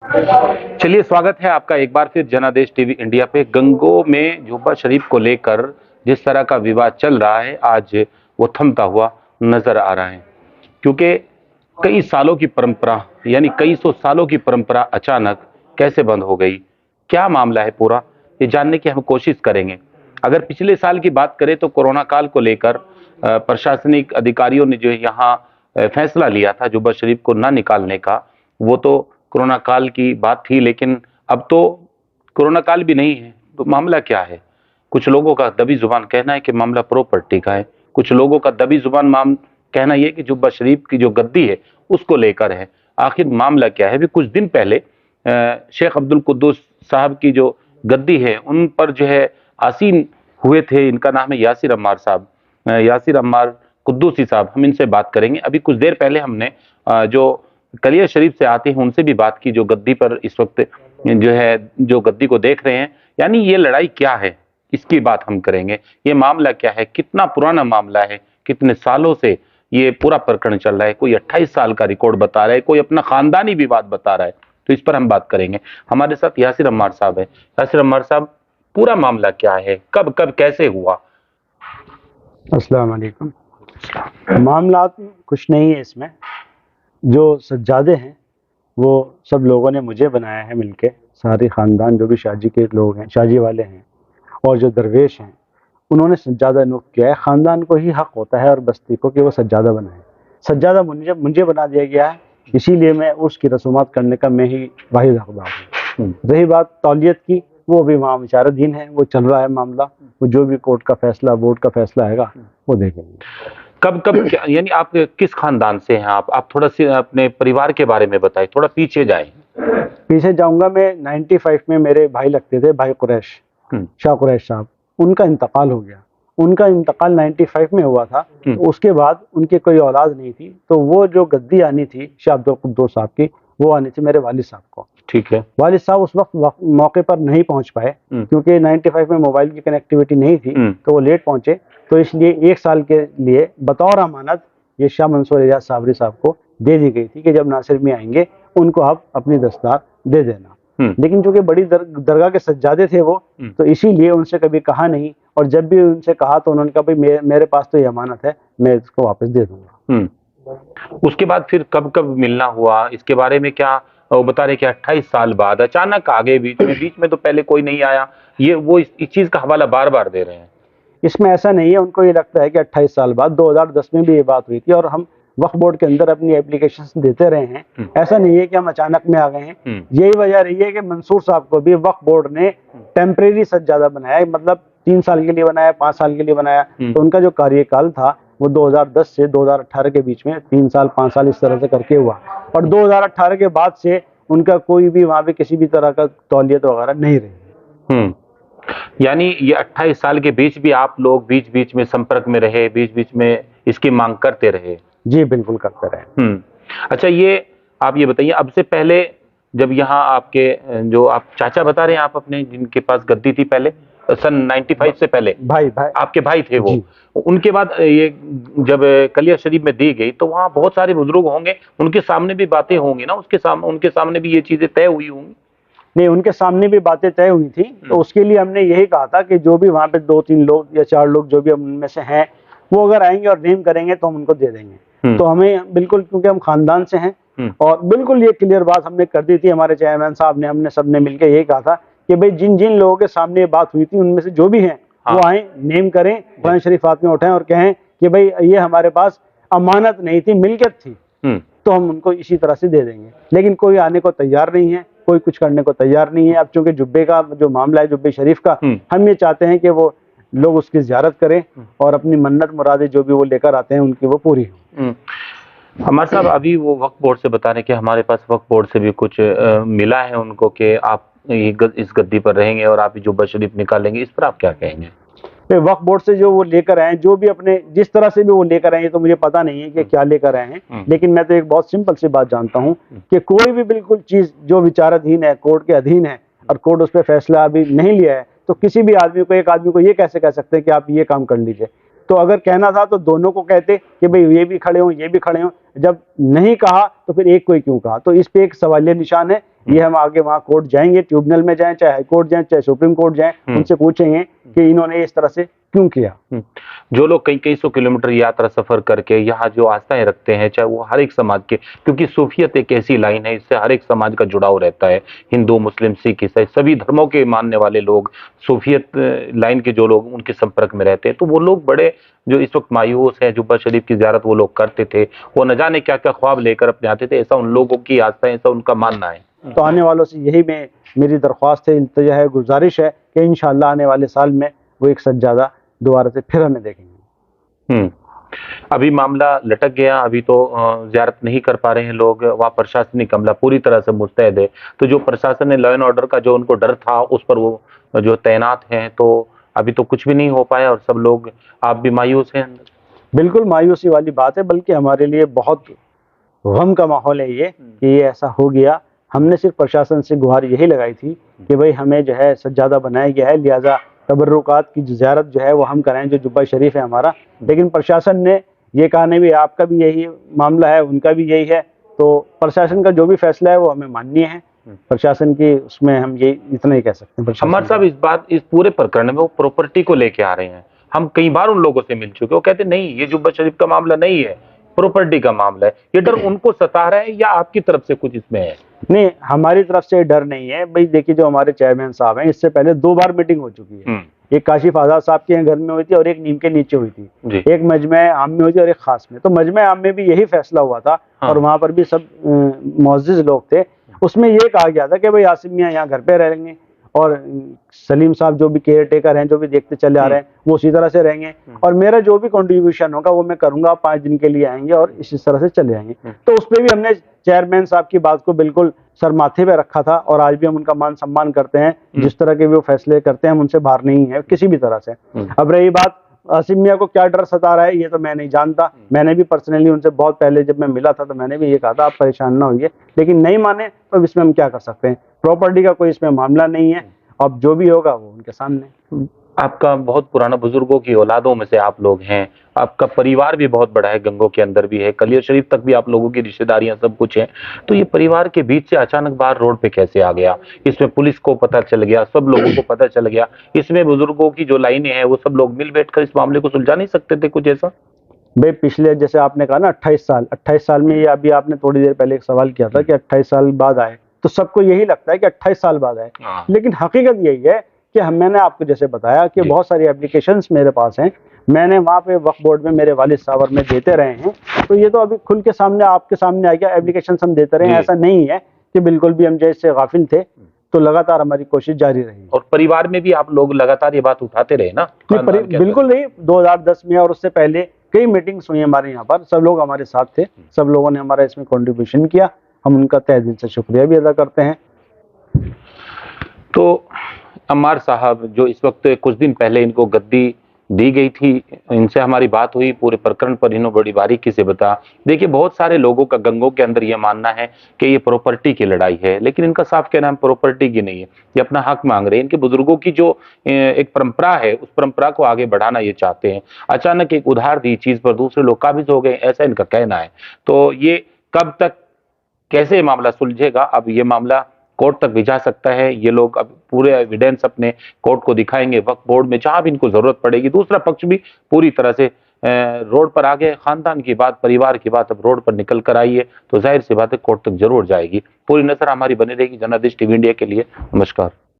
चलिए, स्वागत है आपका एक बार फिर जनादेश टीवी इंडिया पे। गंगों में जुब्बा शरीफ को लेकर जिस तरह का विवाद चल रहा है, आज वो थमता हुआ नजर आ रहा है, क्योंकि कई सालों की परंपरा, यानी कई सौ सालों की परंपरा अचानक कैसे बंद हो गई। क्या मामला है पूरा, ये जानने की हम कोशिश करेंगे। अगर पिछले साल की बात करें तो कोरोना काल को लेकर प्रशासनिक अधिकारियों ने जो यहाँ फैसला लिया था जुब्बा शरीफ को ना निकालने का, वो तो कोरोना काल की बात थी। लेकिन अब तो कोरोना काल भी नहीं है, तो मामला क्या है? कुछ लोगों का दबी जुबान कहना है कि मामला प्रॉपर्टी का है, कुछ लोगों का दबी जुबान कहना यह कि जुब्बा शरीफ की जो गद्दी है उसको लेकर है। आखिर मामला क्या है? भी कुछ दिन पहले शेख अब्दुल कुद्दूस साहब की जो गद्दी है उन पर जो है आसीन हुए थे। इनका नाम है यासिर अम्मार साहब, यासिर अम्मार कुद्दूसी साहब। हम इनसे बात करेंगे। अभी कुछ देर पहले हमने जो कलिया शरीफ से आते हैं उनसे भी बात की, जो गद्दी पर इस वक्त जो है, जो गद्दी को देख रहे हैं। यानी ये लड़ाई क्या है, इसकी बात हम करेंगे। ये मामला क्या है, कितना पुराना मामला है, कितने सालों से ये पूरा प्रकरण चल रहा है। कोई 28 साल का रिकॉर्ड बता रहा है, कोई अपना खानदानी विवाद बता रहा है। तो इस पर हम बात करेंगे। हमारे साथ यासिर अम्मार साहब है। यासिर अम्मार साहब, पूरा मामला क्या है, कब कब कैसे हुआ? अस्सलाम वालेकुम। मामला कुछ नहीं है इसमें। जो सज्जादे हैं वो सब लोगों ने मुझे बनाया है मिलके, सारे ख़ानदान जो भी शाजी के लोग हैं, शाजी वाले हैं, और जो दरवेश हैं, उन्होंने सज्जादा नियुक्त किया है। ख़ानदान को ही हक़ होता है और बस्ती को कि वो सज्जादा बनाए। सज्जादा मुझे मुझे बना दिया गया है, इसीलिए मैं उसकी रसूमात करने का मैं ही वाहिद हक़दार हूँ। रही बात तौलियत की, वो भी वहाँ विचाराधीन है, वो चल रहा है मामला। वो जो भी कोर्ट का फैसला, बोर्ड का फैसला आएगा वो देखेंगे। कब कब यानी आप किस खानदान से हैं? आप थोड़ा सी अपने परिवार के बारे में बताएं, थोड़ा पीछे जाएं। पीछे जाऊंगा मैं। 95 में मेरे भाई लगते थे, भाई कुरैश, शाह कुरैश साहब। उनका इंतकाल हो गया। उनका इंतकाल 95 में हुआ था। तो उसके बाद उनकी कोई औलाद नहीं थी, तो वो जो गद्दी आनी थी शाह अब्दुल कुद्दूस साहब की, वो आनी थी मेरे वालिद साहब को। ठीक है। वालिद साहब उस वक्त मौके पर नहीं पहुंच पाए, क्योंकि 95 में मोबाइल की कनेक्टिविटी नहीं थी, तो वो लेट पहुंचे। तो इसलिए 1 साल के लिए बतौर अमानत ये शाह मंसूर एजाज साबरी साहब को दे दी गई थी कि जब नासिर में आएंगे उनको आप अपनी दस्तकार दे देना। लेकिन चूंकि बड़ी दरगाह के सज्जादे थे वो, तो इसीलिए उनसे कभी कहा नहीं। और जब भी उनसे कहा तो उन्होंने कहा भाई मेरे पास तो ये अमानत है, मैं इसको वापस दे दूंगा। उसके बाद फिर कब कब मिलना हुआ, इसके बारे में क्या वो बता रहे कि 28 साल बाद अचानक आ गए बीच में तो पहले कोई नहीं आया। ये वो इस चीज का हवाला बार बार दे रहे हैं। इसमें ऐसा नहीं है। उनको ये लगता है कि 28 साल बाद, 2010 में भी ये बात हुई थी और हम वक्फ बोर्ड के अंदर अपनी एप्लीकेशन देते रहे हैं। ऐसा नहीं है कि हम अचानक में आ गए हैं। यही वजह रही है कि मंसूर साहब को भी वक्फ बोर्ड ने टेम्परेरी सज्जादा बनाया, मतलब 3 साल के लिए बनाया, 5 साल के लिए बनाया। तो उनका जो कार्यकाल था वो 2010 से 2018 के बीच में 3 साल 5 साल इस तरह से करके हुआ। और 2018 के बाद से उनका कोई भी वहाँ पे किसी भी तरह का तौलियत वगैरह नहीं रही। यानी ये 28 साल के बीच भी आप लोग बीच बीच में संपर्क में रहे, बीच बीच में इसकी मांग करते रहे? जी बिल्कुल करते रहे। अच्छा, ये आप ये बताइए, अब से पहले जब यहाँ आपके जो आप चाचा बता रहे हैं, आप अपने जिनके पास गद्दी थी पहले सन 95 से पहले, भाई आपके भाई थे वो, उनके बाद ये जब कलिया शरीफ में दी गई तो वहाँ बहुत सारे बुजुर्ग होंगे, उनके सामने भी बातें होंगी ना, उनके सामने भी ये चीजें तय हुई होंगी? नहीं, उनके सामने भी बातें तय हुई थी। तो उसके लिए हमने यही कहा था कि जो भी वहाँ पे 2-3 लोग या 4 लोग जो भी उनमें से हैं, वो अगर आएंगे और नेम करेंगे तो हम उनको दे देंगे। तो हमें बिल्कुल, क्योंकि हम खानदान से हैं, और बिल्कुल ये क्लियर बात हमने कर दी थी। हमारे चेयरमैन साहब ने, हमने सबने मिलकर यही कहा था कि भाई जिन जिन लोगों के सामने ये बात हुई थी उनमें से जो भी हैं वो आए, नेम करें, कुरान शरीफात में उठाएं और कहें कि भाई ये हमारे पास अमानत नहीं थी, मिल्कियत थी, तो हम उनको इसी तरह से दे देंगे। लेकिन कोई आने को तैयार नहीं है, कोई कुछ करने को तैयार नहीं है। अब चूंकि जुब्बे का जो मामला है, जुब्बे शरीफ का, हम ये चाहते हैं कि वो लोग उसकी ज़ियारत करें और अपनी मन्नत मुरादें जो भी वो लेकर आते हैं उनकी वो पूरी हो। हमारे साहब, अभी वो वक्फ बोर्ड से बता रहे कि हमारे पास वक्फ बोर्ड से भी कुछ मिला है उनको कि आप इस गद्दी पर रहेंगे और आप जुब्बा शरीफ निकालेंगे, इस पर आप क्या कहेंगे? वक्फ बोर्ड से जो वो लेकर आए, जो भी अपने जिस तरह से भी वो लेकर आए, तो मुझे पता नहीं है कि क्या लेकर आए हैं। लेकिन मैं तो एक बहुत सिंपल सी बात जानता हूँ कि कोई भी बिल्कुल चीज जो विचाराधीन है, कोर्ट के अधीन है, और कोर्ट उस पर फैसला अभी नहीं लिया है, तो किसी भी आदमी को, एक आदमी को ये कैसे कह सकते हैं कि आप ये काम कर लीजिए। तो अगर कहना था तो दोनों को कहते कि भाई ये भी खड़े हों, ये भी खड़े हों। जब नहीं कहा तो फिर एक को ही क्यों कहा? तो इस पे एक सवालिया निशान है। ये हम आगे वहाँ कोर्ट जाएंगे, ट्रिब्यूनल में जाएं, चाहे हाई कोर्ट जाएं, चाहे सुप्रीम कोर्ट जाएं, उनसे पूछेंगे कि इन्होंने इस तरह से क्यों किया। जो लोग कई कई सौ किलोमीटर यात्रा सफर करके यहाँ जो आस्थाएं रखते हैं, चाहे वो हर एक समाज के, क्योंकि सूफियत एक ऐसी लाइन है, इससे हर एक समाज का जुड़ाव रहता है। हिंदू, मुस्लिम, सिख, ईसाई सभी धर्मों के मानने वाले लोग, सूफियत लाइन के जो लोग उनके संपर्क में रहते हैं, तो वो लोग बड़े जो इस वक्त मायूस है, जुब्बा शरीफ की ज़ियारत वो लोग करते थे, वो न जाने क्या क्या ख्वाब लेकर अपने आते थे, ऐसा उन लोगों की आस्था है, ऐसा उनका मानना है। तो आने वालों से यही मेरी दरख्वास्त है, इल्तिजा है, गुजारिश है कि इंशाअल्लाह आने वाले साल में वो एक सज्जादा दोबारा से फिर हमें देखेंगे। अभी मामला लटक गया, अभी तो ज़ियारत नहीं कर पा रहे हैं लोग, वहाँ प्रशासनिक अमला पूरी तरह से मुस्तैद है, तो जो प्रशासन ने लॉ एंड ऑर्डर का जो उनको डर था उस पर वो जो तैनात हैं, तो अभी तो कुछ भी नहीं हो पाया और सब लोग, आप भी मायूस हैं? बिल्कुल मायूसी वाली बात है, बल्कि हमारे लिए बहुत गम का माहौल है ये कि ये ऐसा हो गया। हमने सिर्फ प्रशासन से गुहार यही लगाई थी कि भाई हमें जो है सज्जादा बनाया गया है, लिहाजा तबर्रुकात की ज़ियारत जो है वो हम कराएं, जो जुब्बा शरीफ है हमारा। लेकिन प्रशासन ने ये कहा नहीं, भी आपका भी यही मामला है, उनका भी यही है, तो प्रशासन का जो भी फैसला है वो हमें माननीय है। प्रशासन की उसमें हम ये इतना ही कह सकते हैं। हमारे साहब इस पूरे प्रकरण में वो प्रॉपर्टी को लेके आ रहे हैं, हम कई बार उन लोगों से मिल चुके, वो कहते नहीं ये जुब्बा शरीफ का मामला नहीं है, प्रॉपर्टी का मामला है। ये डर उनको सता रहा है या आपकी तरफ से कुछ इसमें है? नहीं, हमारी तरफ से डर नहीं है भाई। देखिए, जो हमारे चेयरमैन साहब हैं, इससे पहले 2 बार मीटिंग हो चुकी है। एक काशिफ आजाद साहब के घर में हुई थी और एक नीम के नीचे हुई थी, एक मजमे आम में हुई थी और एक खास में। तो मजमे आम में भी यही फैसला हुआ था। हाँ। और वहां पर भी सब मुअज़्ज़िज़ लोग थे। उसमें ये कहा गया था कि भाई आसिम मियां यहाँ घर पे रहेंगे और सलीम साहब जो भी केयर टेकर हैं, जो भी देखते चले आ रहे हैं, वो उसी तरह से रहेंगे, और मेरा जो भी कंट्रीब्यूशन होगा वो मैं करूंगा। 5 दिन के लिए आएंगे और इसी तरह से चले आएंगे। तो उस पर भी हमने चेयरमैन साहब की बात को बिल्कुल सर माथे पे रखा था और आज भी हम उनका मान सम्मान करते हैं। जिस तरह के वो फैसले करते हैं हम उनसे बाहर नहीं है किसी भी तरह से। अब रही बात आसिम मियां को क्या डर सता रहा है, ये तो मैं नहीं जानता। मैंने भी पर्सनली उनसे बहुत पहले जब मैं मिला था तो मैंने भी ये कहा था आप परेशान ना होइए, लेकिन नहीं माने तो इसमें हम क्या कर सकते हैं। प्रॉपर्टी का कोई इसमें मामला नहीं है, अब जो भी होगा वो उनके सामने। आपका बहुत पुराना, बुजुर्गों की औलादों में से आप लोग हैं, आपका परिवार भी बहुत बड़ा है, गंगों के अंदर भी है, कलियर शरीफ तक भी आप लोगों की रिश्तेदारियां सब कुछ है, तो ये परिवार के बीच से अचानक बाहर रोड पे कैसे आ गया? इसमें पुलिस को पता चल गया, सब लोगों को पता चल गया, इसमें बुजुर्गों की जो लाइनें हैं वो सब लोग मिल बैठकर इस मामले को सुलझा नहीं सकते थे कुछ ऐसा? भाई पिछले, जैसे आपने कहा ना 28 साल में, ये अभी आपने थोड़ी देर पहले एक सवाल किया था कि 28 साल बाद आए, तो सबको यही लगता है कि 28 साल बाद आए, लेकिन हकीकत यही है कि मैंने आपको जैसे बताया कि बहुत सारी एप्लीकेशंस मेरे पास हैं। मैंने वहाँ पे वक्फ बोर्ड में मेरे वालिद साहब और मैं देते रहे हैं, तो ये तो अभी खुल के सामने आपके सामने आ गया। एप्लीकेशंस हम देते रहे हैं, ऐसा नहीं है कि बिल्कुल भी हम जैसे गाफिल थे। तो लगातार हमारी कोशिश जारी रही। और परिवार में भी आप लोग लगातार ये बात उठाते रहे ना? बिल्कुल नहीं, 2010 में और उससे पहले कई मीटिंग्स हुई हमारे यहाँ पर, सब लोग हमारे साथ थे, सब लोगों ने हमारा इसमें कंट्रीब्यूशन किया, हम उनका तहे दिल से शुक्रिया भी अदा करते हैं। तो अम्मार साहब, जो इस वक्त कुछ दिन पहले इनको गद्दी दी गई थी, इनसे हमारी बात हुई, पूरे प्रकरण पर इन्होंने बड़ी बारीकी से बता। देखिए, बहुत सारे लोगों का गंगों के अंदर ये मानना है कि ये प्रॉपर्टी की लड़ाई है, लेकिन इनका साफ कहना है प्रॉपर्टी की नहीं है, ये अपना हक मांग रहे हैं। इनके बुजुर्गों की जो एक परंपरा है, उस परंपरा को आगे बढ़ाना ये चाहते हैं। अचानक एक उधार दी चीज पर दूसरे लोग काबिज हो गए, ऐसा इनका कहना है। तो ये कब तक, कैसे मामला सुलझेगा? अब ये मामला कोर्ट तक भी जा सकता है। ये लोग अब पूरे एविडेंस अपने कोर्ट को दिखाएंगे, वक्फ बोर्ड में जहां भी इनको जरूरत पड़ेगी। दूसरा पक्ष भी पूरी तरह से रोड पर आ गए। खानदान की बात, परिवार की बात अब रोड पर निकल कर आई है, तो जाहिर सी बात है कोर्ट तक जरूर जाएगी। पूरी नजर हमारी बनी रहेगी जनादेश टीवी इंडिया के लिए। नमस्कार।